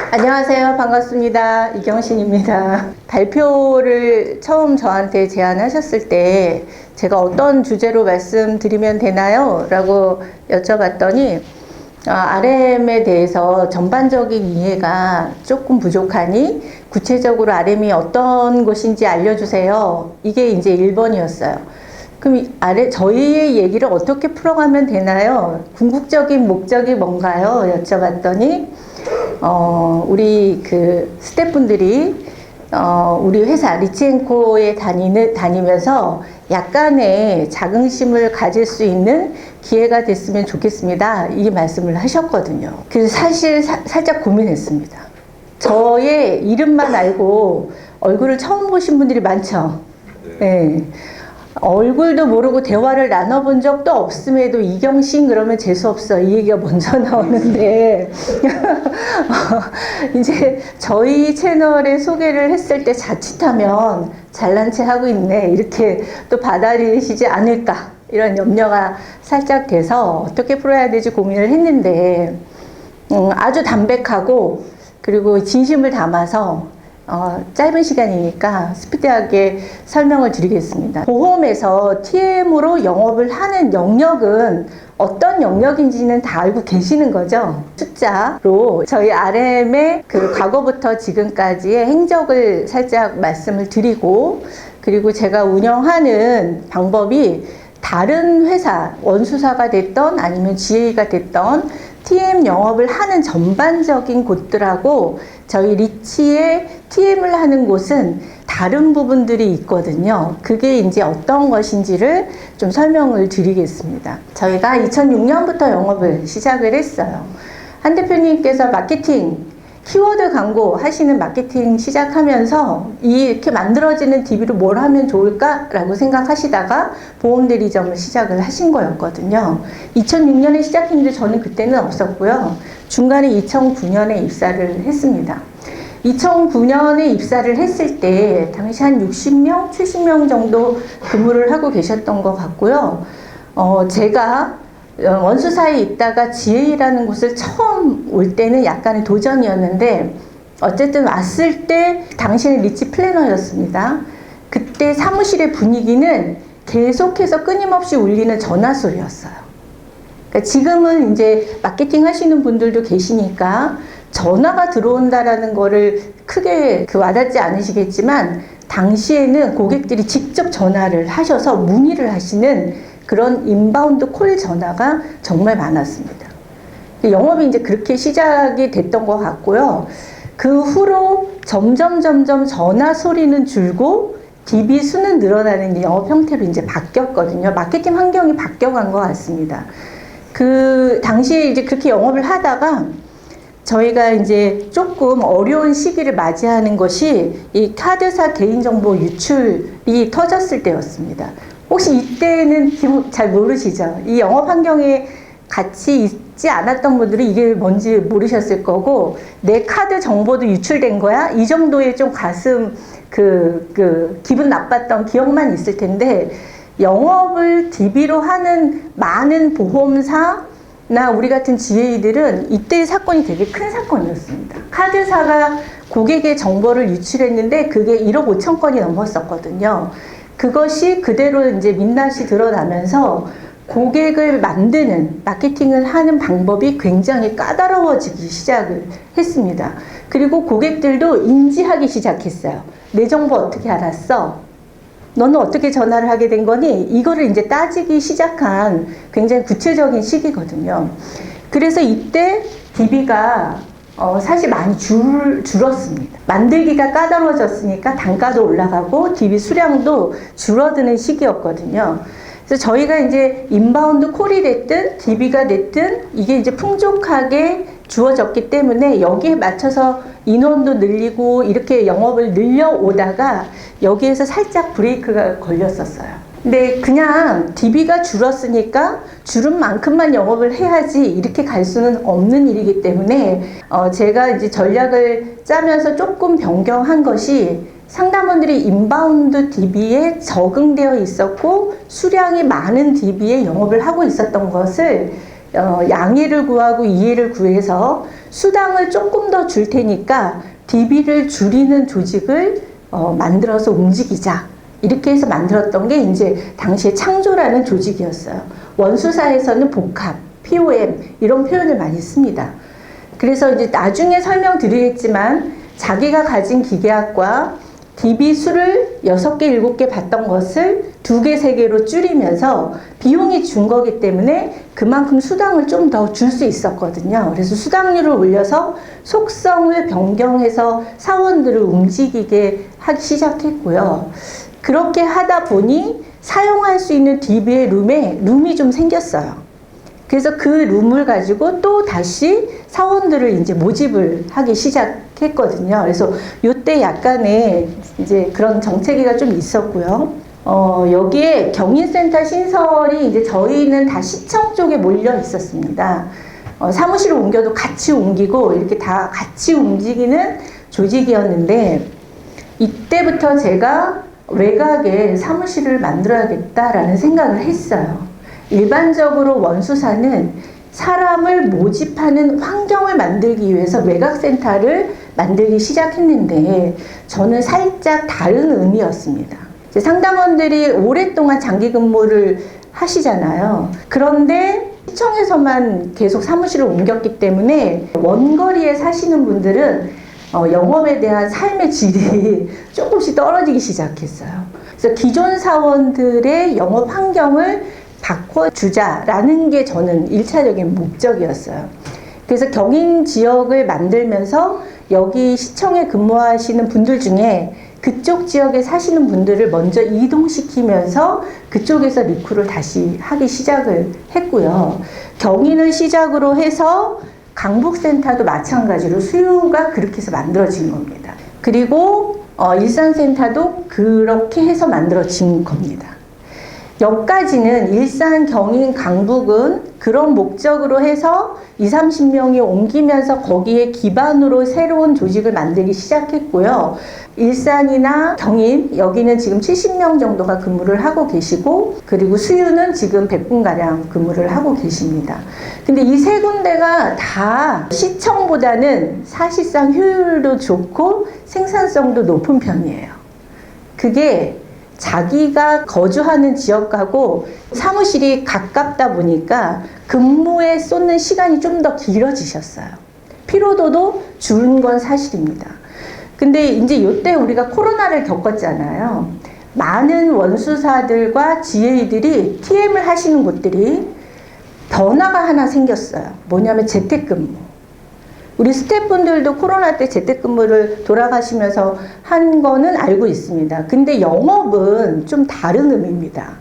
안녕하세요. 반갑습니다. 이경신입니다. 발표를 처음 저한테 제안하셨을 때 제가 어떤 주제로 말씀드리면 되나요? 라고 여쭤봤더니 RM에 대해서 전반적인 이해가 조금 부족하니 구체적으로 RM이 어떤 것인지 알려주세요. 이게 이제 1번이었어요. 그럼 저희의 얘기를 어떻게 풀어가면 되나요? 궁극적인 목적이 뭔가요? 여쭤봤더니 우리 그 스태프분들이 우리 회사 리치앤코에 다니면서 약간의 자긍심을 가질 수 있는 기회가 됐으면 좋겠습니다. 이 말씀을 하셨거든요. 그래서 사실 살짝 고민했습니다. 저의 이름만 알고 얼굴을 처음 보신 분들이 많죠. 네. 얼굴도 모르고 대화를 나눠본 적도 없음에도 이경신 그러면 재수없어 이 얘기가 먼저 나오는데 이제 저희 채널에 소개를 했을 때 자칫하면 잘난 체 하고 있네 이렇게 또 받아들이시지 않을까 이런 염려가 살짝 돼서 어떻게 풀어야 될지 고민을 했는데 아주 담백하고 그리고 진심을 담아서 짧은 시간이니까 스피디하게 설명을 드리겠습니다. 보험에서 TM으로 영업을 하는 영역은 어떤 영역인지는 다 알고 계시는 거죠. 숫자로 저희 RM의 그 과거부터 지금까지의 행적을 살짝 말씀을 드리고 그리고 제가 운영하는 방법이 다른 회사, 원수사가 됐던 아니면 GA가 됐던 TM 영업을 하는 전반적인 곳들하고 저희 리치의 TM을 하는 곳은 다른 부분들이 있거든요. 그게 이제 어떤 것인지를 좀 설명을 드리겠습니다. 저희가 2006년부터 영업을 시작을 했어요. 한 대표님께서 마케팅, 키워드 광고 하시는 마케팅 시작하면서 이렇게 만들어지는 DB로 뭘 하면 좋을까라고 생각하시다가 보험 대리점을 시작을 하신 거였거든요. 2006년에 시작했는데 저는 그때는 없었고요. 중간에 2009년에 입사를 했습니다. 2009년에 입사를 했을 때 당시 한 60명, 70명 정도 근무를 하고 계셨던 것 같고요. 제가 원수사에 있다가 GA라는 곳을 처음 올 때는 약간의 도전이었는데 어쨌든 왔을 때 당시에는 리치 플래너였습니다. 그때 사무실의 분위기는 계속해서 끊임없이 울리는 전화 소리였어요. 그러니까 지금은 이제 마케팅 하시는 분들도 계시니까 전화가 들어온다라는 거를 크게 와닿지 않으시겠지만 당시에는 고객들이 직접 전화를 하셔서 문의를 하시는 그런 인바운드 콜 전화가 정말 많았습니다. 영업이 이제 그렇게 시작이 됐던 것 같고요. 그 후로 점점 전화 소리는 줄고 DB 수는 늘어나는 영업 형태로 이제 바뀌었거든요. 마케팅 환경이 바뀌어간 것 같습니다. 그 당시에 이제 그렇게 영업을 하다가 저희가 이제 조금 어려운 시기를 맞이하는 것이 이 카드사 개인정보 유출이 터졌을 때였습니다. 혹시 이때는 잘 모르시죠? 이 영업 환경에 같이 있지 않았던 분들은 이게 뭔지 모르셨을 거고 내 카드 정보도 유출된 거야? 이 정도의 좀 가슴 기분 나빴던 기억만 있을 텐데 영업을 DB로 하는 많은 보험사나 우리 같은 GA들은 이때의 사건이 되게 큰 사건이었습니다. 카드사가 고객의 정보를 유출했는데 그게 1억 5천 건이 넘었었거든요. 그것이 그대로 이제 민낯이 드러나면서 고객을 만드는 마케팅을 하는 방법이 굉장히 까다로워지기 시작을 했습니다. 그리고 고객들도 인지하기 시작했어요. 내 정보 어떻게 알았어? 너는 어떻게 전화를 하게 된 거니? 이거를 이제 따지기 시작한 굉장히 구체적인 시기거든요. 그래서 이때 DB가 사실 많이 줄었습니다. 만들기가 까다로워졌으니까 단가도 올라가고 DB 수량도 줄어드는 시기였거든요. 그래서 저희가 이제 인바운드 콜이 됐든 DB가 됐든 이게 이제 풍족하게 주어졌기 때문에 여기에 맞춰서 인원도 늘리고 이렇게 영업을 늘려오다가 여기에서 살짝 브레이크가 걸렸었어요. 근데 그냥 DB가 줄었으니까 줄은 만큼만 영업을 해야지 이렇게 갈 수는 없는 일이기 때문에 제가 이제 전략을 짜면서 조금 변경한 것이 상담원들이 인바운드 DB에 적응되어 있었고 수량이 많은 DB에 영업을 하고 있었던 것을 양해를 구하고 이해를 구해서 수당을 조금 더 줄 테니까 DB를 줄이는 조직을 만들어서 움직이자. 이렇게 해서 만들었던 게 이제 당시에 창조라는 조직이었어요. 원수사에서는 복합, POM 이런 표현을 많이 씁니다. 그래서 이제 나중에 설명드리겠지만 자기가 가진 기계학과 DB 수를 6개, 7개 받던 것을 2개, 3개로 줄이면서 비용이 준 거기 때문에 그만큼 수당을 좀 더 줄 수 있었거든요. 그래서 수당률을 올려서 속성을 변경해서 사원들을 움직이게 하기 시작했고요. 그렇게 하다 보니 사용할 수 있는 DB의 룸이 좀 생겼어요. 그래서 그 룸을 가지고 또 다시 사원들을 이제 모집을 하기 시작했거든요. 그래서 요때 약간의 이제 그런 정체기가 좀 있었고요. 여기에 경인센터 신설이 이제 저희는 다 시청 쪽에 몰려 있었습니다. 사무실을 옮겨도 같이 옮기고 이렇게 다 같이 움직이는 조직이었는데 이때부터 제가 외곽에 사무실을 만들어야겠다라는 생각을 했어요. 일반적으로 원수사는 사람을 모집하는 환경을 만들기 위해서 외곽센터를 만들기 시작했는데 저는 살짝 다른 의미였습니다. 상담원들이 오랫동안 장기 근무를 하시잖아요. 그런데 시청에서만 계속 사무실을 옮겼기 때문에 원거리에 사시는 분들은 영업에 대한 삶의 질이 조금씩 떨어지기 시작했어요. 그래서 기존 사원들의 영업 환경을 바꿔주자라는 게 저는 1차적인 목적이었어요. 그래서 경인 지역을 만들면서 여기 시청에 근무하시는 분들 중에 그쪽 지역에 사시는 분들을 먼저 이동시키면서 그쪽에서 리크를 다시 하기 시작을 했고요. 경인을 시작으로 해서 강북센터도 마찬가지로 수요가 그렇게 해서 만들어진 겁니다. 그리고 일산센터도 그렇게 해서 만들어진 겁니다. 여기까지는 일산, 경인, 강북은 그런 목적으로 해서 20-30명이 옮기면서 거기에 기반으로 새로운 조직을 만들기 시작했고요. 일산이나 경인, 여기는 지금 70명 정도가 근무를 하고 계시고, 그리고 수유는 지금 100분가량 근무를 하고 계십니다. 근데 이 세 군데가 다 시청보다는 사실상 효율도 좋고 생산성도 높은 편이에요. 그게 자기가 거주하는 지역하고 사무실이 가깝다 보니까 근무에 쏟는 시간이 좀 더 길어지셨어요. 피로도도 줄은 건 사실입니다. 근데 이제 이때 우리가 코로나를 겪었잖아요. 많은 원수사들과 GA들이 TM을 하시는 곳들이 변화가 하나 생겼어요. 뭐냐면 재택근무. 우리 스태프분들도 코로나 때 재택근무를 돌아가시면서 한 거는 알고 있습니다. 근데 영업은 좀 다른 의미입니다.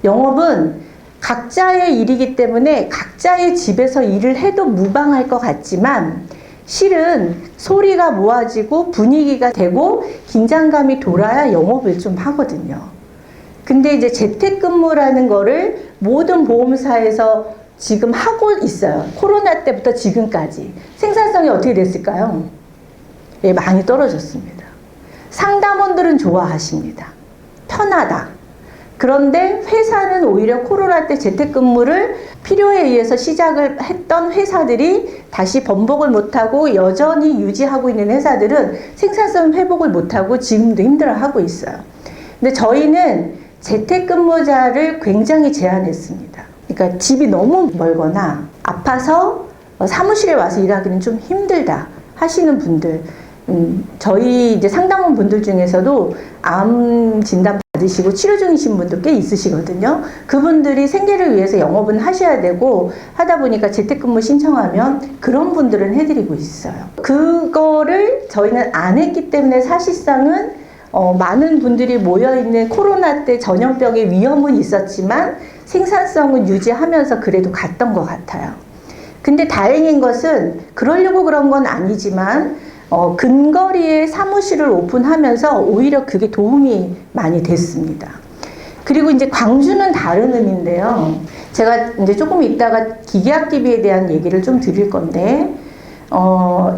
영업은 각자의 일이기 때문에 각자의 집에서 일을 해도 무방할 것 같지만 실은 소리가 모아지고 분위기가 되고 긴장감이 돌아야 영업을 좀 하거든요. 근데 이제 재택근무라는 거를 모든 보험사에서 지금 하고 있어요. 코로나 때부터 지금까지. 생산성이 어떻게 됐을까요? 예, 많이 떨어졌습니다. 상담원들은 좋아하십니다. 편하다. 그런데 회사는 오히려 코로나 때 재택근무를 필요에 의해서 시작을 했던 회사들이 다시 번복을 못하고 여전히 유지하고 있는 회사들은 생산성 회복을 못하고 지금도 힘들어하고 있어요. 근데 저희는 재택근무자를 굉장히 제한했습니다. 그러니까 집이 너무 멀거나 아파서 사무실에 와서 일하기는 좀 힘들다 하시는 분들, 저희 이제 상담원 분들 중에서도 암 진단 받으시고 치료 중이신 분도 꽤 있으시거든요. 그분들이 생계를 위해서 영업은 하셔야 되고 하다 보니까 재택근무 신청하면 그런 분들은 해드리고 있어요. 그거를 저희는 안 했기 때문에 사실상은 많은 분들이 모여있는 코로나 때 전염병의 위험은 있었지만 생산성은 유지하면서 그래도 갔던 것 같아요. 근데 다행인 것은 그러려고 그런 건 아니지만 근거리에 사무실을 오픈하면서 오히려 그게 도움이 많이 됐습니다. 그리고 이제 광주는 다른 의미인데요. 제가 이제 조금 이따가 기계학 DB에 대한 얘기를 좀 드릴 건데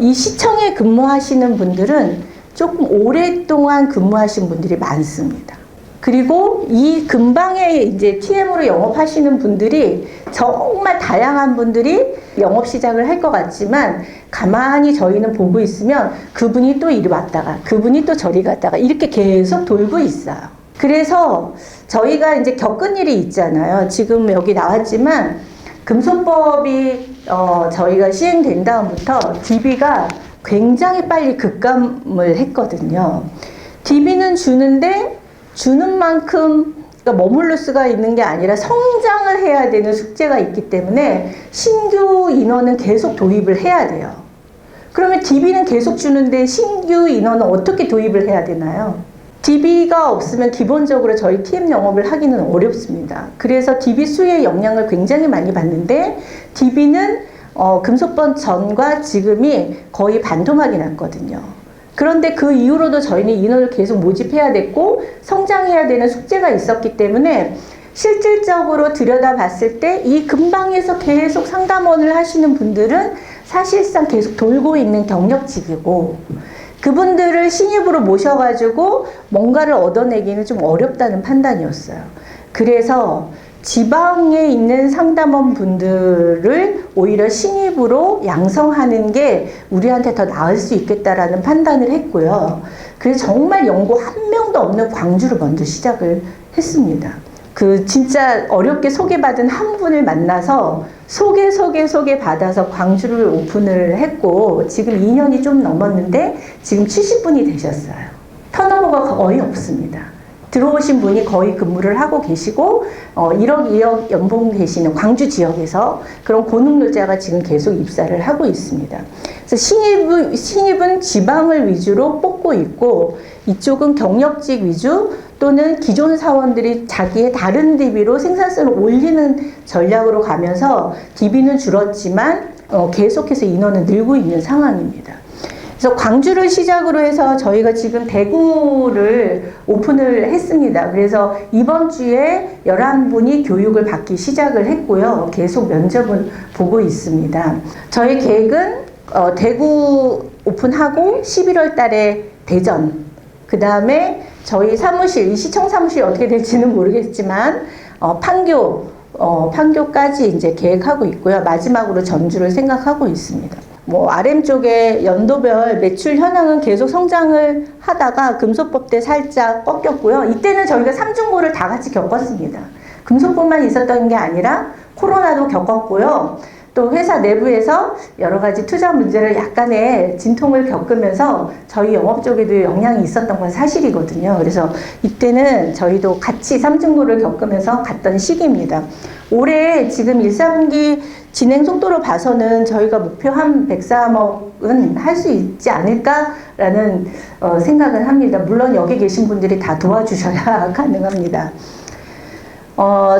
이 시청에 근무하시는 분들은 조금 오랫동안 근무하신 분들이 많습니다. 그리고 이 근방에 이제 TM으로 영업하시는 분들이 정말 다양한 분들이 영업 시작을 할 것 같지만 가만히 저희는 보고 있으면 그분이 또 이리 왔다가 그분이 또 저리 갔다가 이렇게 계속 돌고 있어요. 그래서 저희가 이제 겪은 일이 있잖아요. 지금 여기 나왔지만 금소법이 저희가 시행된 다음부터 DB가 굉장히 빨리 급감을 했거든요. DB는 주는데 주는 만큼 그러니까 머물러 수가 있는 게 아니라 성장을 해야 되는 숙제가 있기 때문에 신규 인원은 계속 도입을 해야 돼요. 그러면 DB는 계속 주는데 신규 인원은 어떻게 도입을 해야 되나요? DB가 없으면 기본적으로 저희 TM 영업을 하기는 어렵습니다. 그래서 DB 수의 영향을 굉장히 많이 받는데 DB는 금속법 전과 지금이 거의 반토막이 났거든요. 그런데 그 이후로도 저희는 인원을 계속 모집해야 됐고 성장해야 되는 숙제가 있었기 때문에 실질적으로 들여다봤을 때 이 근방에서 계속 상담원을 하시는 분들은 사실상 계속 돌고 있는 경력직이고 그분들을 신입으로 모셔가지고 뭔가를 얻어내기는 좀 어렵다는 판단이었어요. 그래서 지방에 있는 상담원 분들을 오히려 신입으로 양성하는 게 우리한테 더 나을 수 있겠다라는 판단을 했고요. 그래서 정말 연고 한 명도 없는 광주로 먼저 시작을 했습니다. 그 진짜 어렵게 소개받은 한 분을 만나서 소개받아서 광주를 오픈을 했고 지금 2년이 좀 넘었는데 지금 70분이 되셨어요. 턴오버가 거의 없습니다. 들어오신 분이 거의 근무를 하고 계시고 1억, 2억 연봉 되시는 광주 지역에서 그런 고능노자가 지금 계속 입사를 하고 있습니다. 그래서 신입은 지방을 위주로 뽑고 있고 이쪽은 경력직 위주 또는 기존 사원들이 자기의 다른 DB로 생산성을 올리는 전략으로 가면서 DB는 줄었지만 계속해서 인원은 늘고 있는 상황입니다. 그래서 광주를 시작으로 해서 저희가 지금 대구를 오픈을 했습니다. 그래서 이번 주에 11분이 교육을 받기 시작을 했고요. 계속 면접을 보고 있습니다. 저희 계획은 대구 오픈하고 11월 달에 대전, 그 다음에 저희 사무실, 이 시청 사무실이 어떻게 될지는 모르겠지만 판교까지 이제 계획하고 있고요. 마지막으로 전주를 생각하고 있습니다. RM 쪽에 연도별 매출 현황은 계속 성장을 하다가 금속법 때 살짝 꺾였고요. 이때는 저희가 3중고를 다 같이 겪었습니다. 금속법만 있었던 게 아니라 코로나도 겪었고요. 또 회사 내부에서 여러 가지 투자 문제를 약간의 진통을 겪으면서 저희 영업 쪽에도 영향이 있었던 건 사실이거든요. 그래서 이때는 저희도 같이 3중고를 겪으면서 갔던 시기입니다. 올해 지금 1, 4분기 진행 속도로 봐서는 저희가 목표 한 103억은 할 수 있지 않을까라는 생각을 합니다. 물론 여기 계신 분들이 다 도와주셔야 가능합니다.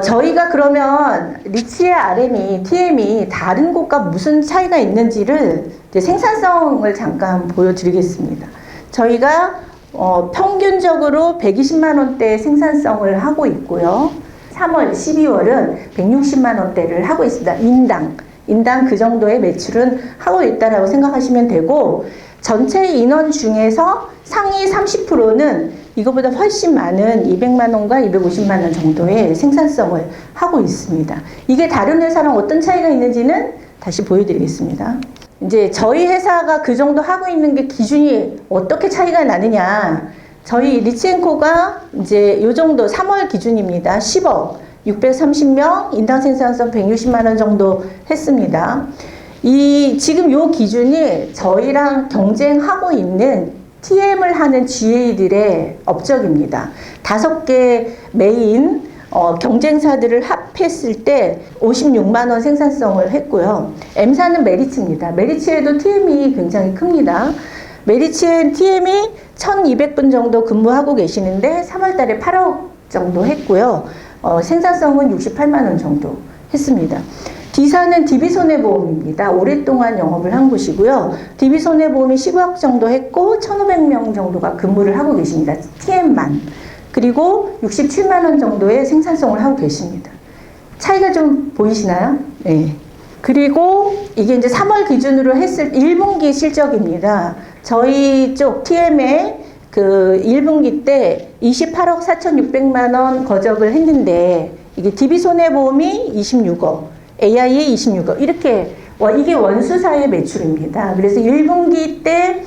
저희가 그러면 리치의 RM이, TM이 다른 곳과 무슨 차이가 있는지를 이제 생산성을 잠깐 보여드리겠습니다. 저희가 평균적으로 120만 원대 생산성을 하고 있고요. 3월, 12월은 160만 원대를 하고 있습니다. 인당 그 정도의 매출은 하고 있다라고 생각하시면 되고 전체 인원 중에서 상위 30%는 이거보다 훨씬 많은 200만 원과 250만 원 정도의 생산성을 하고 있습니다. 이게 다른 회사랑 어떤 차이가 있는지는 다시 보여드리겠습니다. 이제 저희 회사가 그 정도 하고 있는 게 기준이 어떻게 차이가 나느냐. 저희 리치앤코가 이제 요 정도 3월 기준입니다. 10억, 630명, 인당 생산성 160만 원 정도 했습니다. 지금 요 기준이 저희랑 경쟁하고 있는 TM을 하는 GA들의 업적입니다. 5개 메인 경쟁사들을 합했을 때 56만 원 생산성을 했고요. M사는 메리츠입니다. 메리츠에도 TM이 굉장히 큽니다. 메리츠엔 TM이 1200분 정도 근무하고 계시는데 3월 달에 8억 정도 했고요. 생산성은 68만 원 정도 했습니다. D사는 DB손해보험입니다. 오랫동안 영업을 한 곳이고요. DB손해보험이 10억 정도 했고 1,500명 정도가 근무를 하고 계십니다. TM만. 그리고 67만 원 정도의 생산성을 하고 계십니다. 차이가 좀 보이시나요? 네. 그리고 이게 이제 3월 기준으로 했을 1분기 실적입니다. 저희 쪽 TM의 그 1분기 때 28억 4,600만 원 거적을 했는데 이게 DB손해보험이 26억, AIA 26억 이렇게 이게 원수사의 매출입니다. 그래서 1분기 때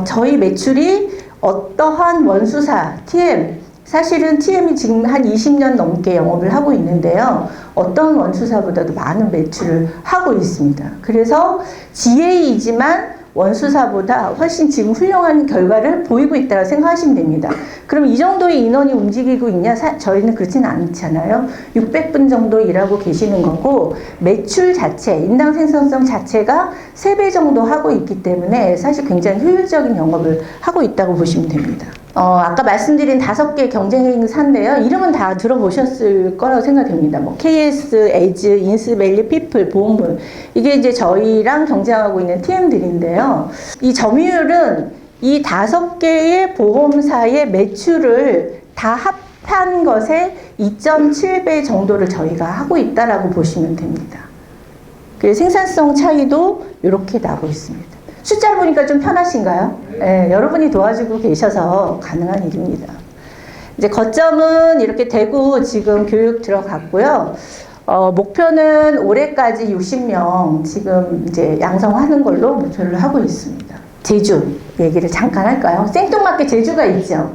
저희 매출이 어떠한 원수사, TM, 사실은 TM이 지금 한 20년 넘게 영업을 하고 있는데요. 어떤 원수사보다도 많은 매출을 하고 있습니다. 그래서 GA이지만 원수사보다 훨씬 지금 훌륭한 결과를 보이고 있다고 생각하시면 됩니다. 그럼 이 정도의 인원이 움직이고 있냐? 저희는 그렇지는 않잖아요. 600분 정도 일하고 계시는 거고 매출 자체, 인당 생산성 자체가 3배 정도 하고 있기 때문에 사실 굉장히 효율적인 영업을 하고 있다고 보시면 됩니다. 아까 말씀드린 5개 경쟁사인데요. 이름은 다 들어보셨을 거라고 생각됩니다. 뭐 KS, 에즈, 인스밸리, 피플, 보험물. 이게 이제 저희랑 경쟁하고 있는 TM들인데요. 이 점유율은 이 5개의 보험사의 매출을 다 합한 것에 2.7배 정도를 저희가 하고 있다라고 보시면 됩니다. 그래서 생산성 차이도 이렇게 나고 있습니다. 숫자를 보니까 좀 편하신가요? 네, 여러분이 도와주고 계셔서 가능한 일입니다. 이제 거점은 이렇게 대구 지금 교육 들어갔고요. 목표는 올해까지 60명 지금 이제 양성하는 걸로 목표를 하고 있습니다. 제주 얘기를 잠깐 할까요? 생뚱맞게 제주가 있죠.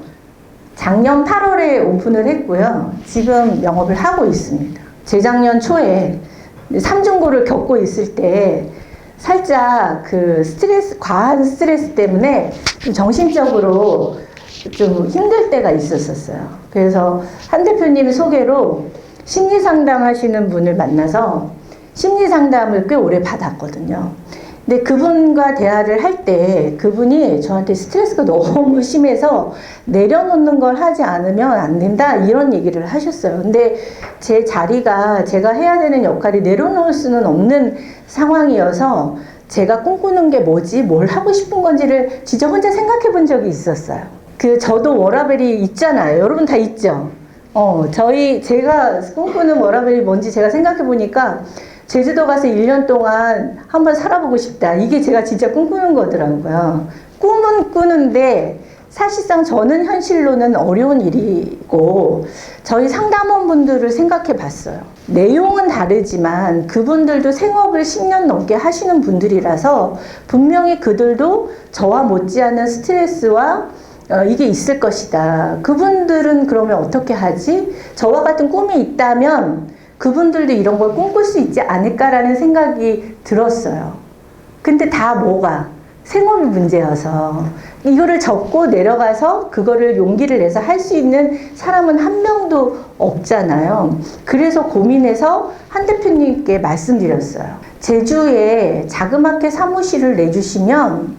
작년 8월에 오픈을 했고요. 지금 영업을 하고 있습니다. 재작년 초에 삼중고를 겪고 있을 때 살짝 그 과한 스트레스 때문에 좀 정신적으로 좀 힘들 때가 있었어요. 그래서 한 대표님 소개로 심리 상담 하시는 분을 만나서 심리 상담을 꽤 오래 받았거든요. 근데 그분과 대화를 할 때 그분이 저한테 스트레스가 너무 심해서 내려놓는 걸 하지 않으면 안 된다 이런 얘기를 하셨어요. 근데 제 자리가 제가 해야 되는 역할이 내려놓을 수는 없는 상황이어서 제가 꿈꾸는 게 뭐지, 뭘 하고 싶은 건지를 진짜 혼자 생각해 본 적이 있었어요. 저도 워라밸이 있잖아요. 여러분 다 있죠? 제가 꿈꾸는 워라밸이 뭔지 제가 생각해 보니까 제주도 가서 1년 동안 한번 살아보고 싶다. 이게 제가 진짜 꿈꾸는 거더라고요. 꿈은 꾸는데 사실상 저는 현실로는 어려운 일이고 저희 상담원분들을 생각해 봤어요. 내용은 다르지만 그분들도 생업을 10년 넘게 하시는 분들이라서 분명히 그들도 저와 못지않은 스트레스와 이게 있을 것이다. 그분들은 그러면 어떻게 하지? 저와 같은 꿈이 있다면 그분들도 이런 걸 꿈꿀 수 있지 않을까라는 생각이 들었어요. 근데 다 뭐가? 생업이 문제여서 이거를 접고 내려가서 그거를 용기를 내서 할 수 있는 사람은 한 명도 없잖아요. 그래서 고민해서 한 대표님께 말씀드렸어요. 제주에 자그맣게 사무실을 내주시면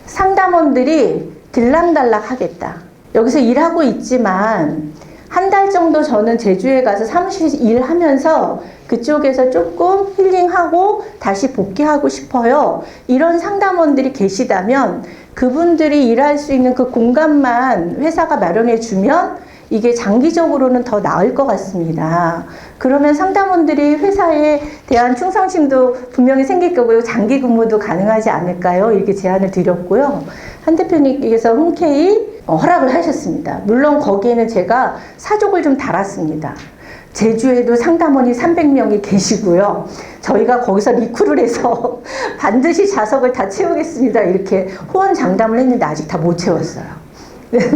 상담원들이 들락달락 하겠다. 여기서 일하고 있지만 한 달 정도 저는 제주에 가서 사무실 일하면서 그쪽에서 조금 힐링하고 다시 복귀하고 싶어요. 이런 상담원들이 계시다면 그분들이 일할 수 있는 그 공간만 회사가 마련해 주면 이게 장기적으로는 더 나을 것 같습니다. 그러면 상담원들이 회사에 대한 충성심도 분명히 생길 거고요. 장기 근무도 가능하지 않을까요? 이렇게 제안을 드렸고요. 한 대표님께서 흔쾌히 허락을 하셨습니다. 물론 거기에는 제가 사족을 좀 달았습니다. 제주에도 상담원이 300명이 계시고요. 저희가 거기서 리크를 해서 반드시 좌석을 다 채우겠습니다. 이렇게 호언장담을 했는데 아직 다 못 채웠어요.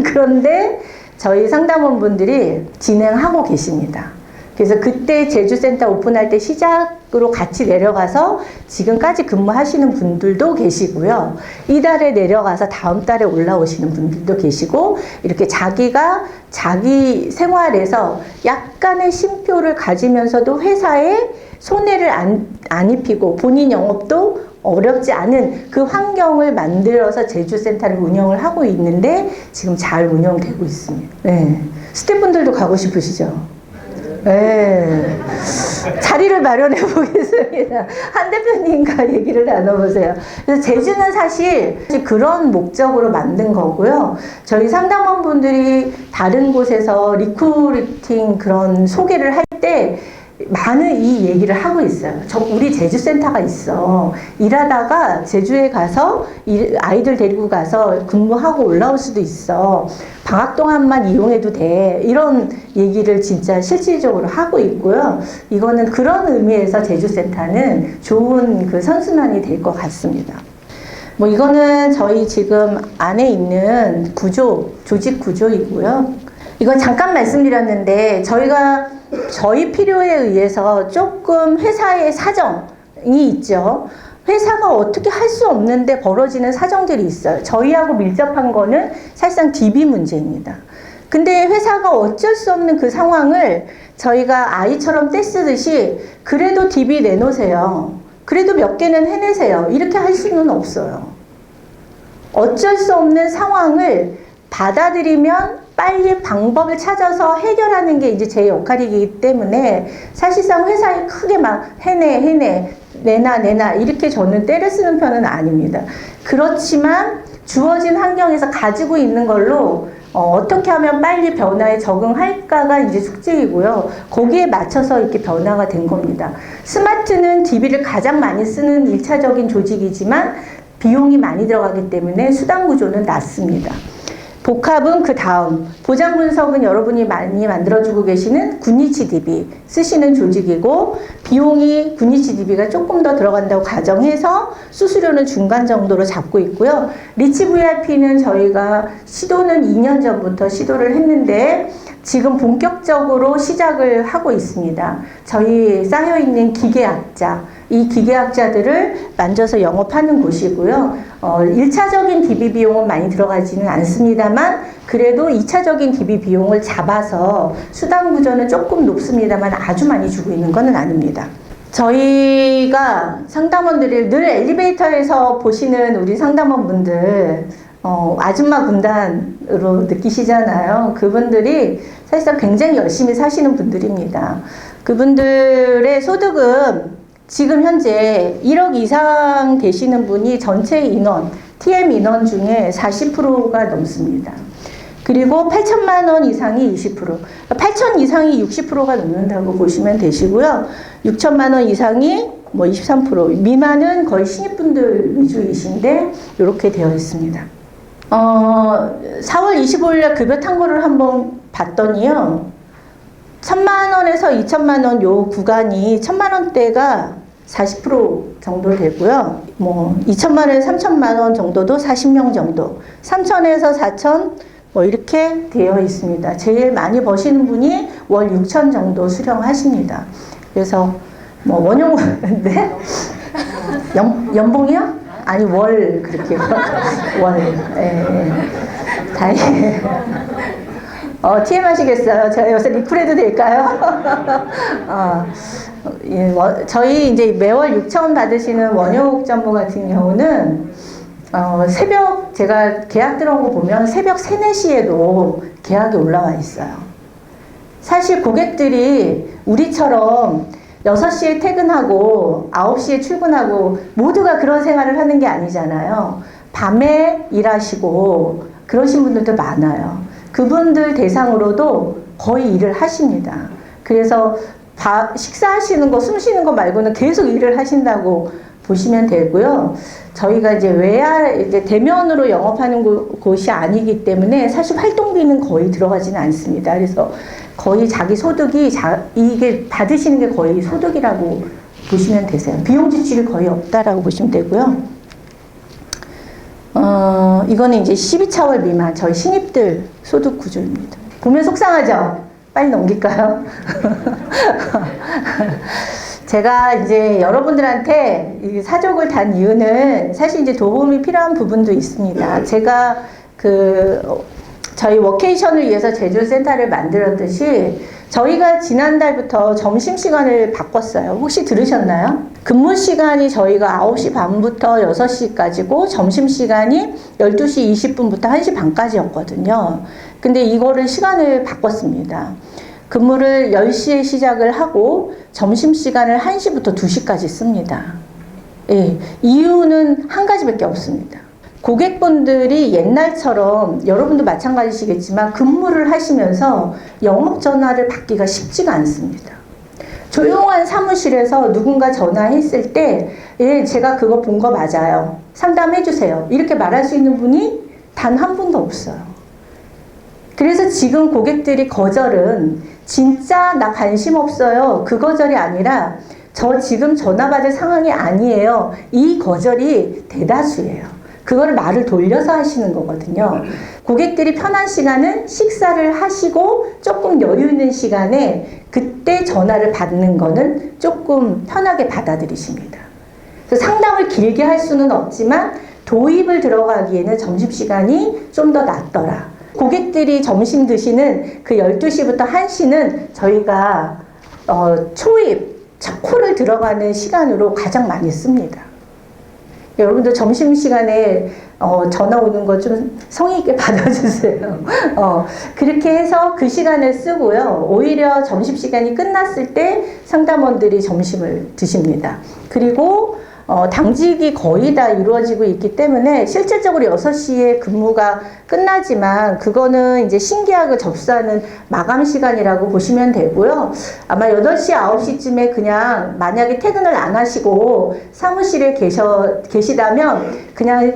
그런데 저희 상담원분들이 진행하고 계십니다. 그래서 그때 제주센터 오픈할 때 시작으로 같이 내려가서 지금까지 근무하시는 분들도 계시고요. 이달에 내려가서 다음 달에 올라오시는 분들도 계시고 이렇게 자기가 자기 생활에서 약간의 쉼표를 가지면서도 회사에 손해를 안 입히고 본인 영업도 어렵지 않은 그 환경을 만들어서 제주센터를 운영을 하고 있는데 지금 잘 운영되고 있습니다. 네. 스태프분들도 가고 싶으시죠? 네. 자리를 마련해 보겠습니다. 한 대표님과 얘기를 나눠보세요. 그래서 제주는 사실 그런 목적으로 만든 거고요. 저희 상담원분들이 다른 곳에서 리크루팅 그런 소개를 할 때 많은 이 얘기를 하고 있어요. 우리 제주센터가 있어. 일하다가 제주에 가서 아이들 데리고 가서 근무하고 올라올 수도 있어. 방학 동안만 이용해도 돼. 이런 얘기를 진짜 실질적으로 하고 있고요. 이거는 그런 의미에서 제주센터는 좋은 그 선순환이 될 것 같습니다. 뭐 이거는 저희 지금 안에 있는 조직 구조이고요. 이건 잠깐 말씀드렸는데 저희 필요에 의해서 조금 회사의 사정이 있죠. 회사가 어떻게 할 수 없는데 벌어지는 사정들이 있어요. 저희하고 밀접한 거는 사실상 DB 문제입니다. 근데 회사가 어쩔 수 없는 그 상황을 저희가 아이처럼 떼쓰듯이 그래도 DB 내놓으세요. 그래도 몇 개는 해내세요. 이렇게 할 수는 없어요. 어쩔 수 없는 상황을 받아들이면 빨리 방법을 찾아서 해결하는 게 이제 제 역할이기 때문에 사실상 회사에 크게 막 내놔 이렇게 저는 때를 쓰는 편은 아닙니다. 그렇지만 주어진 환경에서 가지고 있는 걸로 어떻게 하면 빨리 변화에 적응할까가 이제 숙제이고요. 거기에 맞춰서 이렇게 변화가 된 겁니다. 스마트는 DB를 가장 많이 쓰는 1차적인 조직이지만 비용이 많이 들어가기 때문에 수당 구조는 낮습니다. 복합은 그 다음, 보장 분석은 여러분이 많이 만들어주고 계시는 굿니치 DB 쓰시는 조직이고, 비용이 굿니치 DB가 조금 더 들어간다고 가정해서 수수료는 중간 정도로 잡고 있고요. 리치 VIP는 저희가 시도는 2년 전부터 시도를 했는데 지금 본격적으로 시작을 하고 있습니다. 저희 쌓여있는 기계학자, 이 기계학자들을 만져서 영업하는 곳이고요. 1차적인 DB 비용은 많이 들어가지는 않습니다만 그래도 2차적인 DB 비용을 잡아서 수당 구조는 조금 높습니다만 아주 많이 주고 있는 것은 아닙니다. 저희가 상담원들이 늘 엘리베이터에서 보시는 우리 상담원분들 아줌마 군단으로 느끼시잖아요. 그분들이 사실상 굉장히 열심히 사시는 분들입니다. 그분들의 소득은 지금 현재 1억 이상 되시는 분이 전체 인원, TM 인원 중에 40%가 넘습니다. 그리고 8천만 원 이상이 20%, 8천 이상이 60%가 넘는다고 보시면 되시고요. 6천만 원 이상이 뭐 23%, 미만은 거의 신입분들 위주이신데 이렇게 되어 있습니다. 4월 25일에 급여 탕고를 한번 봤더니요. 1,000만 원에서 2천만 원 요 구간이 1,000만 원대가 40% 정도 되고요. 뭐 2천만 원에서 3천만 원 정도도 40명 정도, 3천에서 4천 뭐 이렇게 되어 있습니다. 제일 많이 버시는 분이 월 6천 정도 수령하십니다. 그래서 뭐 원용 네? 연봉이요? 아니 월 그렇게 월. 예. 다행히. TM 하시겠어요? 제가 요새 리플해도 될까요? 저희 이제 매월 6천 받으시는 원효옥 전무 같은 경우는 새벽 제가 계약 들어온 거 보면 새벽 3, 4시에도 계약이 올라와 있어요. 사실 고객들이 우리처럼 6시에 퇴근하고 9시에 출근하고 모두가 그런 생활을 하는 게 아니잖아요. 밤에 일하시고 그러신 분들도 많아요. 그분들 대상으로도 거의 일을 하십니다. 그래서 식사하시는 거, 숨 쉬는 거 말고는 계속 일을 하신다고 보시면 되고요. 저희가 이제 대면으로 영업하는 곳이 아니기 때문에 사실 활동비는 거의 들어가지는 않습니다. 그래서 거의 자기 소득이 이게 받으시는 게 거의 소득이라고 보시면 되세요. 비용 지출이 거의 없다라고 보시면 되고요. 이거는 이제 12차월 미만 저희 신입들 소득 구조입니다. 보면 속상하죠? 빨리 넘길까요? 제가 이제 여러분들한테 이 사족을 단 이유는 사실 이제 도움이 필요한 부분도 있습니다. 제가 저희 워케이션을 위해서 제주센터를 만들었듯이 저희가 지난달부터 점심시간을 바꿨어요. 혹시 들으셨나요? 근무 시간이 저희가 9시 반부터 6시까지고 점심시간이 12시 20분부터 1시 반까지였거든요. 근데 이거를 시간을 바꿨습니다. 근무를 10시에 시작을 하고 점심시간을 1시부터 2시까지 씁니다. 예, 이유는 한 가지밖에 없습니다. 고객분들이 옛날처럼 여러분도 마찬가지시겠지만 근무를 하시면서 영업 전화를 받기가 쉽지가 않습니다. 조용한 사무실에서 누군가 전화했을 때, 예, 제가 그거 본 거 맞아요. 상담해 주세요. 이렇게 말할 수 있는 분이 단 한 분도 없어요. 그래서 지금 고객들이 거절은 진짜 나 관심 없어요. 그 거절이 아니라 저 지금 전화 받을 상황이 아니에요. 이 거절이 대다수예요. 그거를 말을 돌려서 하시는 거거든요. 고객들이 편한 시간은 식사를 하시고 조금 여유 있는 시간에 그때 전화를 받는 거는 조금 편하게 받아들이십니다. 그래서 상담을 길게 할 수는 없지만 도입을 들어가기에는 점심시간이 좀 더 낫더라. 고객들이 점심 드시는 그 12시부터 1시는 저희가 초입, 첫 코를 들어가는 시간으로 가장 많이 씁니다. 여러분들 점심시간에 전화 오는 거 좀 성의 있게 받아주세요. 그렇게 해서 그 시간을 쓰고요. 오히려 점심시간이 끝났을 때 상담원들이 점심을 드십니다. 그리고 당직이 거의 다 이루어지고 있기 때문에 실질적으로 6시에 근무가 끝나지만 그거는 이제 신계약을 접수하는 마감 시간이라고 보시면 되고요. 아마 8시, 9시쯤에 그냥 만약에 퇴근을 안 하시고 사무실에 계시다면 그냥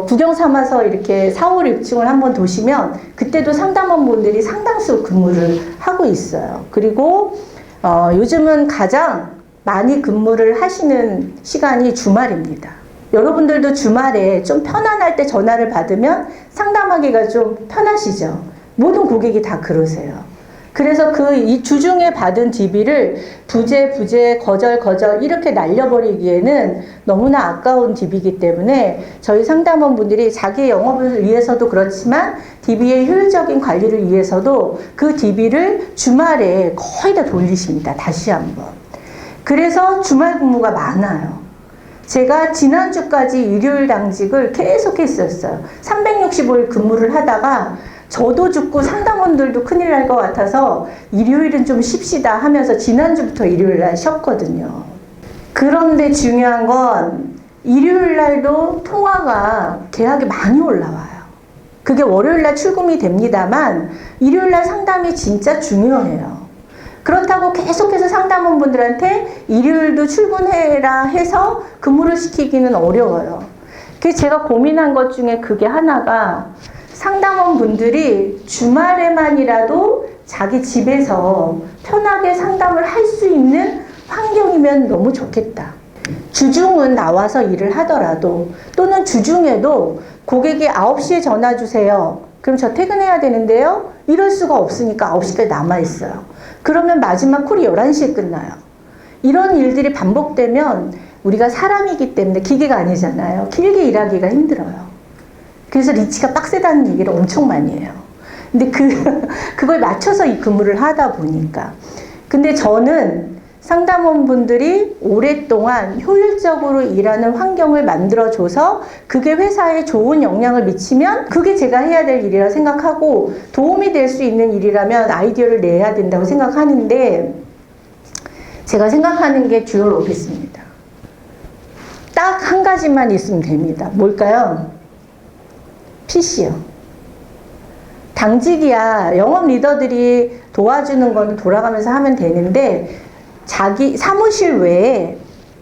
구경 삼아서 이렇게 4, 5, 6층을 한번 도시면 그때도 상담원분들이 상당수 근무를 하고 있어요. 그리고 요즘은 가장 많이 근무를 하시는 시간이 주말입니다. 여러분들도 주말에 좀 편안할 때 전화를 받으면 상담하기가 좀 편하시죠? 모든 고객이 다 그러세요. 그래서 이 주중에 받은 DB를 부재, 거절 이렇게 날려버리기에는 너무나 아까운 DB이기 때문에 저희 상담원분들이 자기 영업을 위해서도 그렇지만 DB의 효율적인 관리를 위해서도 그 DB를 주말에 거의 다 돌리십니다. 다시 한번. 그래서 주말 근무가 많아요. 제가 지난주까지 일요일 당직을 계속 했었어요. 365일 근무를 하다가 저도 죽고 상담원들도 큰일 날 것 같아서 일요일은 좀 쉽시다 하면서 지난주부터 일요일 날 쉬었거든요. 그런데 중요한 건 일요일 날도 통화가 계약이 많이 올라와요. 그게 월요일 날 출금이 됩니다만 일요일 날 상담이 진짜 중요해요. 그렇다고 계속해서 상담원분들한테 일요일도 출근해라 해서 근무를 시키기는 어려워요. 그래서 제가 고민한 것 중에 그게 하나가 상담원분들이 주말에만이라도 자기 집에서 편하게 상담을 할 수 있는 환경이면 너무 좋겠다. 주중은 나와서 일을 하더라도 또는 주중에도 고객이 9시에 전화 주세요. 그럼 저 퇴근해야 되는데요. 이럴 수가 없으니까 9시까지 남아있어요. 그러면 마지막 콜이 11시에 끝나요. 이런 일들이 반복되면 우리가 사람이기 때문에 기계가 아니잖아요. 길게 일하기가 힘들어요. 그래서 리치가 빡세다는 얘기를 엄청 많이 해요. 근데 그걸 맞춰서 이 근무를 하다 보니까. 근데 저는 상담원분들이 오랫동안 효율적으로 일하는 환경을 만들어줘서 그게 회사에 좋은 영향을 미치면 그게 제가 해야 될 일이라 생각하고 도움이 될 수 있는 일이라면 아이디어를 내야 된다고 생각하는데 제가 생각하는 게 듀얼 오피스입니다. 딱 한 가지만 있으면 됩니다. 뭘까요? PC요. 당직이야. 영업 리더들이 도와주는 건 돌아가면서 하면 되는데 자기 사무실 외에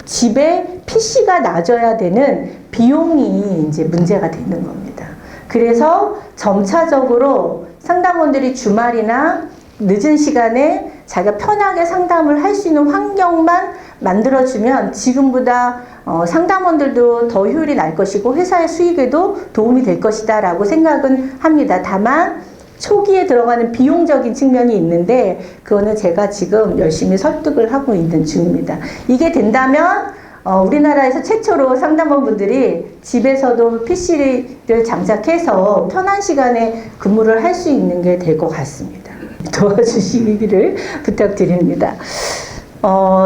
집에 PC가 놔줘야 되는 비용이 이제 문제가 되는 겁니다. 그래서 점차적으로 상담원들이 주말이나 늦은 시간에 자기가 편하게 상담을 할 수 있는 환경만 만들어주면 지금보다 상담원들도 더 효율이 날 것이고 회사의 수익에도 도움이 될 것이다 라고 생각은 합니다. 다만 초기에 들어가는 비용적인 측면이 있는데 그거는 제가 지금 열심히 설득을 하고 있는 중입니다. 이게 된다면 우리나라에서 최초로 상담원분들이 집에서도 PC를 장착해서 편한 시간에 근무를 할 수 있는 게 될 것 같습니다. 도와주시기를 부탁드립니다.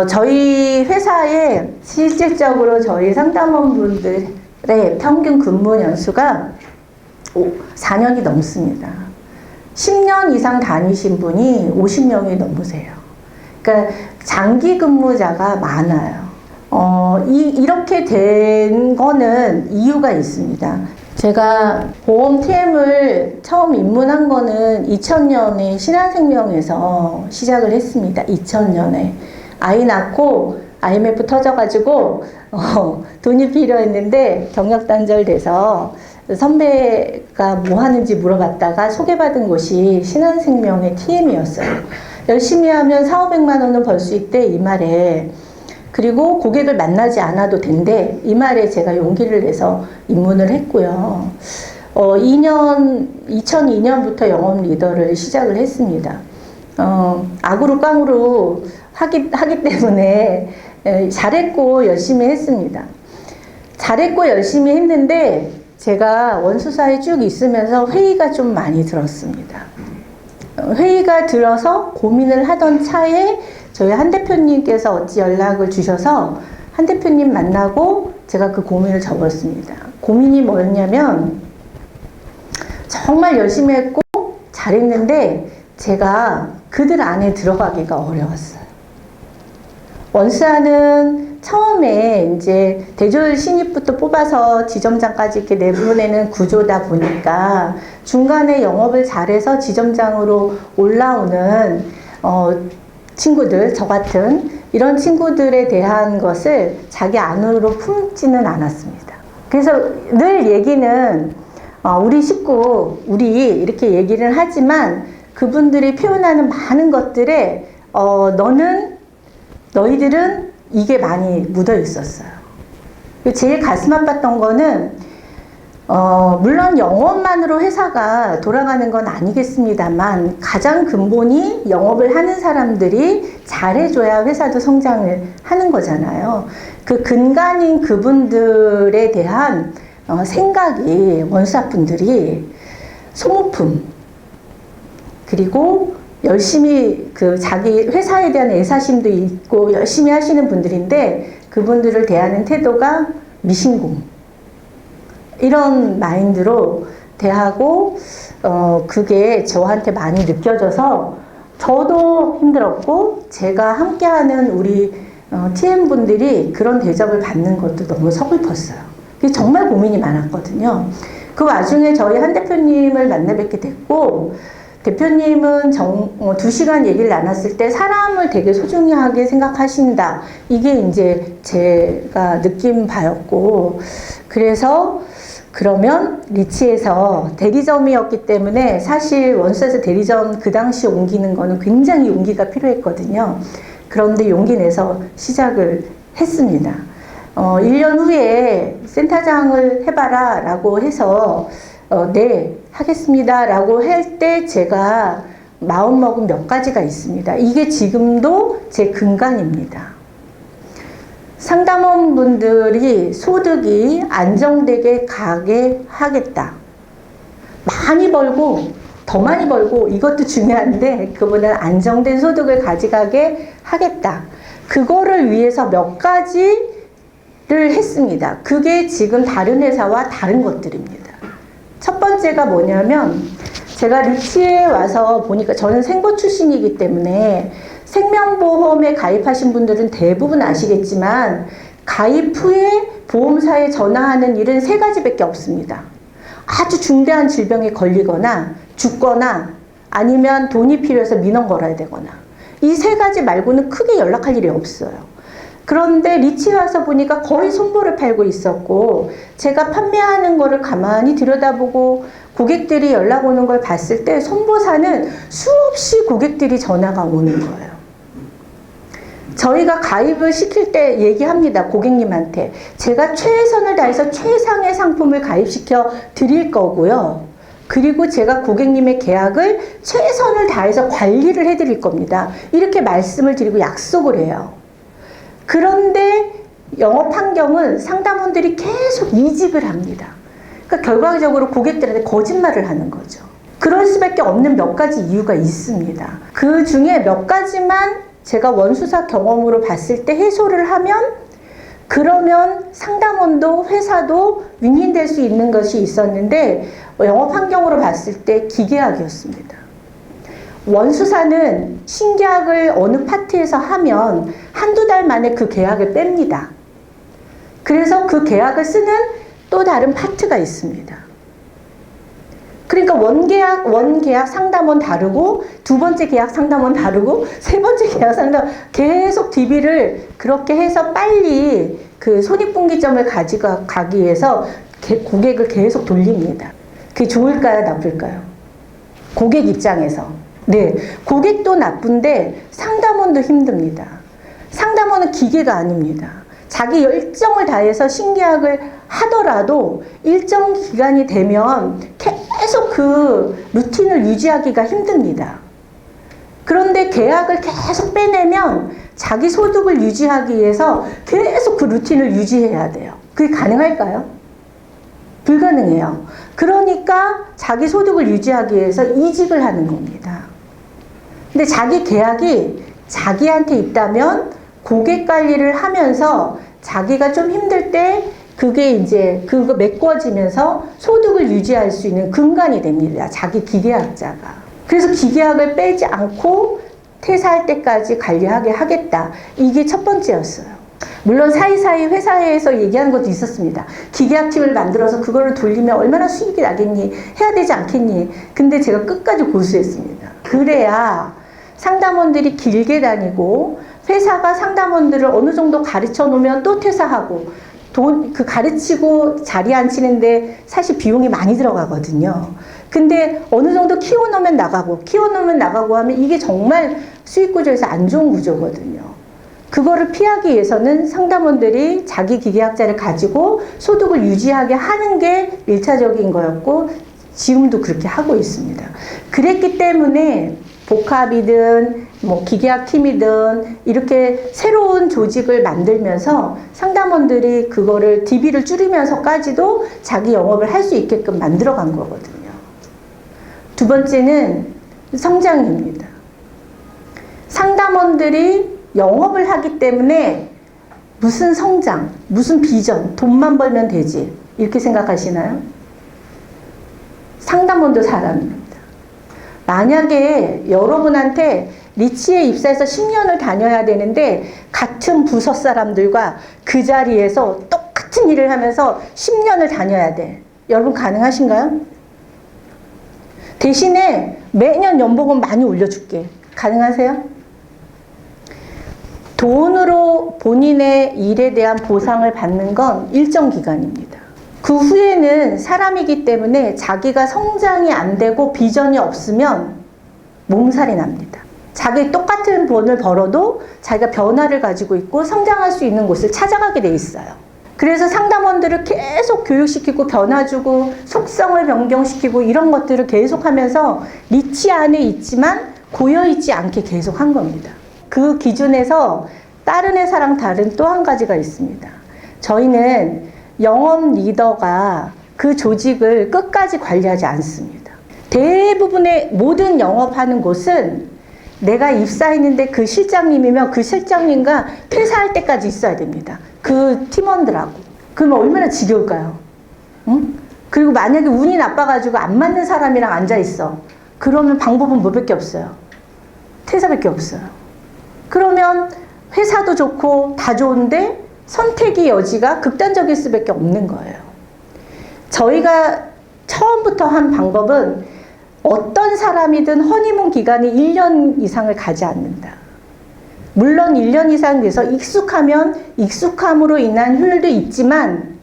저희 회사에 실질적으로 저희 상담원분들의 평균 근무 연수가 4년이 넘습니다. 10년 이상 다니신 분이 50명이 넘으세요. 그러니까 장기 근무자가 많아요. 이렇게 된 거는 이유가 있습니다. 제가 보험 TM을 처음 입문한 거는 2000년에 신한생명에서 시작을 했습니다. 2000년에. 아이 낳고 IMF 터져가지고 돈이 필요했는데 경력 단절돼서 선배가 뭐 하는지 물어봤다가 소개받은 곳이 신한생명의 TM이었어요. 열심히 하면 4,500만 원은 벌 수 있대 이 말에. 그리고 고객을 만나지 않아도 된대 이 말에 제가 용기를 내서 입문을 했고요. 2002년부터 영업 리더를 시작을 했습니다. 악으로 깡으로 하기 때문에 잘했고 열심히 했습니다. 잘했고 열심히 했는데 제가 원수사에 쭉 있으면서 회의가 좀 많이 들었습니다. 회의가 들어서 고민을 하던 차에 저희 한 대표님께서 어찌 연락을 주셔서 한 대표님 만나고 제가 그 고민을 접었습니다. 고민이 뭐였냐면 정말 열심히 했고 잘했는데 제가 그들 안에 들어가기가 어려웠어요. 원수사는 처음에 이제 대졸 신입부터 뽑아서 지점장까지 이렇게 내보내는 구조다 보니까 중간에 영업을 잘해서 지점장으로 올라오는 친구들, 저 같은 이런 친구들에 대한 것을 자기 안으로 품지는 않았습니다. 그래서 늘 얘기는 우리 식구, 우리 이렇게 얘기를 하지만 그분들이 표현하는 많은 것들에 너희들은 이게 많이 묻어 있었어요. 제일 가슴 아팠던 거는 물론 영업만으로 회사가 돌아가는 건 아니겠습니다만 가장 근본이 영업을 하는 사람들이 잘해줘야 회사도 성장을 하는 거잖아요. 그 근간인 그분들에 대한 생각이 원수사분들이 소모품 그리고 열심히 자기 회사에 대한 애사심도 있고 열심히 하시는 분들인데 그분들을 대하는 태도가 미신공 이런 마인드로 대하고 그게 저한테 많이 느껴져서 저도 힘들었고 제가 함께하는 우리 TM분들이 그런 대접을 받는 것도 너무 서글펐어요. 그게 정말 고민이 많았거든요. 그 와중에 저희 한 대표님을 만나 뵙게 됐고 대표님은 2시간 얘기를 나눴을 때 사람을 되게 소중하게 생각하신다. 이게 이제 제가 느낀 바였고 그래서 그러면 리치에서 대리점이었기 때문에 사실 원수사에서 대리점 그 당시 옮기는 거는 굉장히 용기가 필요했거든요. 그런데 용기 내서 시작을 했습니다. 1년 후에 센터장을 해봐라 라고 해서 네 하겠습니다 라고 할 때 제가 마음먹은 몇 가지가 있습니다. 이게 지금도 제 근간입니다. 상담원분들이 소득이 안정되게 가게 하겠다. 많이 벌고 더 많이 벌고 이것도 중요한데 그보다는 안정된 소득을 가져가게 하겠다. 그거를 위해서 몇 가지를 했습니다. 그게 지금 다른 회사와 다른 것들입니다. 첫 번째가 뭐냐면 제가 리치에 와서 보니까 저는 생보 출신이기 때문에 생명보험에 가입하신 분들은 대부분 아시겠지만 가입 후에 보험사에 전화하는 일은 3가지밖에 없습니다. 아주 중대한 질병에 걸리거나 죽거나 아니면 돈이 필요해서 민원 걸어야 되거나 이 3가지 말고는 크게 연락할 일이 없어요. 그런데 리치에 와서 보니까 거의 손보를 팔고 있었고 제가 판매하는 거를 가만히 들여다보고 고객들이 연락 오는 걸 봤을 때 손보사는 수없이 고객들이 전화가 오는 거예요. 저희가 가입을 시킬 때 얘기합니다. 고객님한테 제가 최선을 다해서 최상의 상품을 가입시켜 드릴 거고요. 그리고 제가 고객님의 계약을 최선을 다해서 관리를 해드릴 겁니다. 이렇게 말씀을 드리고 약속을 해요. 그런데 영업 환경은 상담원들이 계속 이직을 합니다. 그러니까 결과적으로 고객들한테 거짓말을 하는 거죠. 그럴 수밖에 없는 몇 가지 이유가 있습니다. 그 중에 몇 가지만 제가 원수사 경험으로 봤을 때 해소를 하면 그러면 상담원도 회사도 윈윈될 수 있는 것이 있었는데 영업 환경으로 봤을 때 기계학이었습니다. 원수사는 신계약을 어느 파트에서 하면 한두 달 만에 그 계약을 뺍니다. 그래서 그 계약을 쓰는 또 다른 파트가 있습니다. 그러니까 원계약 상담원 다르고, 두 번째 계약 상담원 다르고, 세 번째 계약 상담, 계속 DB를 그렇게 해서 빨리 그 손익분기점을 가기 위해서 고객을 계속 돌립니다. 그게 좋을까요, 나쁠까요? 고객 입장에서. 네, 고객도 나쁜데 상담원도 힘듭니다. 상담원은 기계가 아닙니다. 자기 열정을 다해서 신계약을 하더라도 일정 기간이 되면 계속 그 루틴을 유지하기가 힘듭니다. 그런데 계약을 계속 빼내면 자기 소득을 유지하기 위해서 계속 그 루틴을 유지해야 돼요. 그게 가능할까요? 불가능해요. 그러니까 자기 소득을 유지하기 위해서 이직을 하는 겁니다. 근데 자기 계약이 자기한테 있다면 고객 관리를 하면서 자기가 좀 힘들 때 그게 이제 그거 메꿔지면서 소득을 유지할 수 있는 근간이 됩니다. 자기 기계약자가. 그래서 기계약을 빼지 않고 퇴사할 때까지 관리하게 하겠다. 이게 첫 번째였어요. 물론 사이사이 회사에서 얘기하는 것도 있었습니다. 기계약팀을 만들어서 그거를 돌리면 얼마나 수익이 나겠니? 해야 되지 않겠니? 근데 제가 끝까지 고수했습니다. 그래야 상담원들이 길게 다니고 회사가 상담원들을 어느 정도 가르쳐 놓으면 또 퇴사하고 그 가르치고 자리에 앉히는데 사실 비용이 많이 들어가거든요. 근데 어느 정도 키워놓으면 나가고 하면 이게 정말 수익 구조에서 안 좋은 구조거든요. 그거를 피하기 위해서는 상담원들이 자기 기계약자를 가지고 소득을 유지하게 하는 게 1차적인 거였고 지금도 그렇게 하고 있습니다. 그랬기 때문에 복합이든 뭐 기계학 팀이든 이렇게 새로운 조직을 만들면서 상담원들이 그거를 DB를 줄이면서까지도 자기 영업을 할 수 있게끔 만들어간 거거든요. 두 번째는 성장입니다. 상담원들이 영업을 하기 때문에 무슨 성장, 무슨 비전, 돈만 벌면 되지 이렇게 생각하시나요? 상담원도 사람입니다. 만약에 여러분한테 리치에 입사해서 10년을 다녀야 되는데 같은 부서 사람들과 그 자리에서 똑같은 일을 하면서 10년을 다녀야 돼. 여러분 가능하신가요? 대신에 매년 연봉은 많이 올려줄게. 가능하세요? 돈으로 본인의 일에 대한 보상을 받는 건 일정 기간입니다. 그 후에는 사람이기 때문에 자기가 성장이 안 되고 비전이 없으면 몸살이 납니다. 자기 똑같은 돈을 벌어도 자기가 변화를 가지고 있고 성장할 수 있는 곳을 찾아가게 돼 있어요. 그래서 상담원들을 계속 교육시키고 변화 주고 속성을 변경시키고 이런 것들을 계속 하면서 리치 안에 있지만 고여있지 않게 계속 한 겁니다. 그 기준에서 다른 회사랑 다른 또 한 가지가 있습니다. 저희는 영업 리더가 그 조직을 끝까지 관리하지 않습니다. 대부분의 모든 영업하는 곳은 내가 입사했는데 그 실장님이면 그 실장님과 퇴사할 때까지 있어야 됩니다. 그 팀원들하고. 그러면 얼마나 지겨울까요? 응? 그리고 만약에 운이 나빠가지고 안 맞는 사람이랑 앉아있어. 그러면 방법은 뭐밖에 없어요? 퇴사밖에 없어요. 그러면 회사도 좋고 다 좋은데 선택의 여지가 극단적일 수밖에 없는 거예요. 저희가 처음부터 한 방법은 어떤 사람이든 허니문 기간이 1년 이상을 가지 않는다. 물론 1년 이상 돼서 익숙하면 익숙함으로 인한 효율도 있지만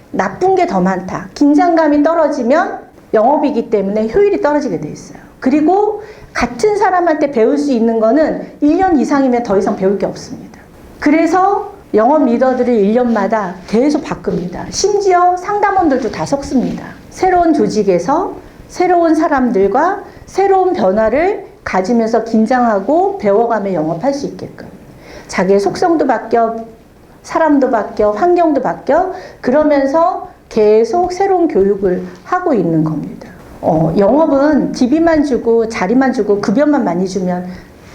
나쁜 게 더 많다. 긴장감이 떨어지면 영업이기 때문에 효율이 떨어지게 돼 있어요. 그리고 같은 사람한테 배울 수 있는 거는 1년 이상이면 더 이상 배울 게 없습니다. 그래서 영업 리더들을 1년마다 계속 바꿉니다. 심지어 상담원들도 다 섞습니다. 새로운 조직에서 새로운 사람들과 새로운 변화를 가지면서 긴장하고 배워가며 영업할 수 있게끔. 자기의 속성도 바뀌어, 사람도 바뀌어, 환경도 바뀌어, 그러면서 계속 새로운 교육을 하고 있는 겁니다. 영업은 DB만 주고 자리만 주고 급여만 많이 주면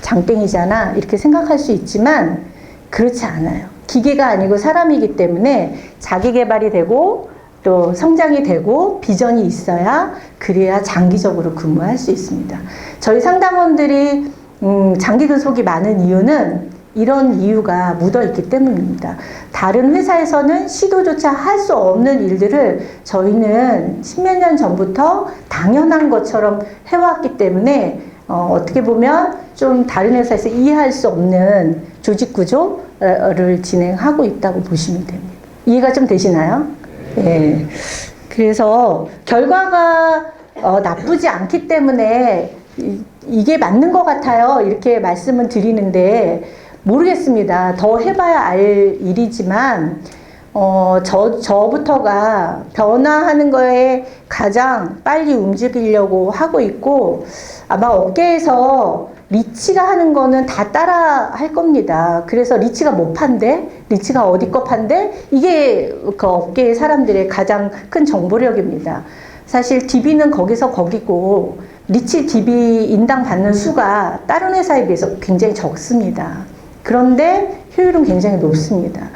장땡이잖아 이렇게 생각할 수 있지만 그렇지 않아요. 기계가 아니고 사람이기 때문에 자기 개발이 되고 또 성장이 되고 비전이 있어야 그래야 장기적으로 근무할 수 있습니다. 저희 상담원들이 장기 근속이 많은 이유는 이런 이유가 묻어 있기 때문입니다. 다른 회사에서는 시도조차 할 수 없는 일들을 저희는 십몇 년 전부터 당연한 것처럼 해왔기 때문에 어떻게 보면 좀 다른 회사에서 이해할 수 없는 조직 구조를 진행하고 있다고 보시면 됩니다. 이해가 좀 되시나요? 네. 그래서 결과가 나쁘지 않기 때문에 이게 맞는 것 같아요. 이렇게 말씀을 드리는데 모르겠습니다. 더 해봐야 알 일이지만 저부터가 변화하는 거에 가장 빨리 움직이려고 하고 있고 아마 업계에서 리치가 하는 거는 다 따라 할 겁니다. 그래서 리치가 뭐 판대? 리치가 어디 거 판대? 이게 그 업계의 사람들의 가장 큰 정보력입니다. 사실 DB는 거기서 거기고 리치 DB 인당 받는 수가 다른 회사에 비해서 굉장히 적습니다. 그런데 효율은 굉장히 높습니다.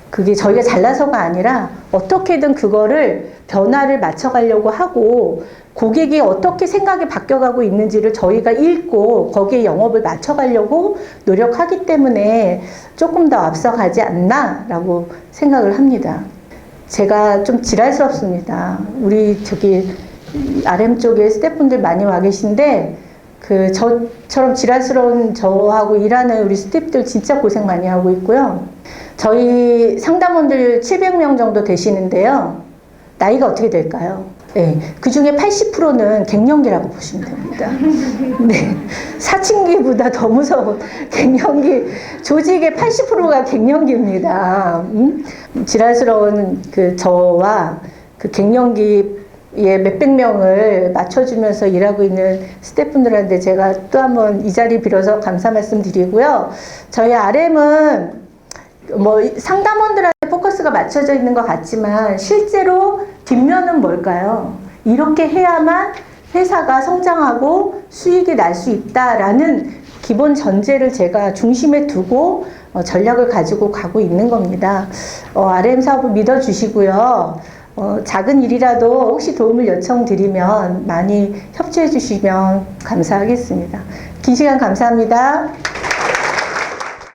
그게 저희가 잘나서가 아니라 어떻게든 그거를 변화를 맞춰가려고 하고 고객이 어떻게 생각이 바뀌어가고 있는지를 저희가 읽고 거기에 영업을 맞춰가려고 노력하기 때문에 조금 더 앞서가지 않나라고 생각을 합니다. 제가 좀 지랄스럽습니다. 우리 저기 RM 쪽에 스태프분들 많이 와 계신데 그 저처럼 지랄스러운 저하고 일하는 우리 스태프들 진짜 고생 많이 하고 있고요. 저희 상담원들 700명 정도 되시는데요. 나이가 어떻게 될까요? 네, 그 중에 80%는 갱년기라고 보시면 됩니다. 네, 사춘기보다 더 무서운 갱년기, 조직의 80%가 갱년기입니다. 지랄스러운 그 저와 그 갱년기에 몇백 명을 맞춰주면서 일하고 있는 스태프분들한테 제가 또 한번 이 자리 빌어서 감사 말씀 드리고요. 저희 RM은 뭐 상담원들한테 포커스가 맞춰져 있는 것 같지만 실제로 뒷면은 뭘까요? 이렇게 해야만 회사가 성장하고 수익이 날 수 있다라는 기본 전제를 제가 중심에 두고 전략을 가지고 가고 있는 겁니다. RM 사업을 믿어주시고요. 작은 일이라도 혹시 도움을 요청드리면 많이 협조해 주시면 감사하겠습니다. 긴 시간 감사합니다.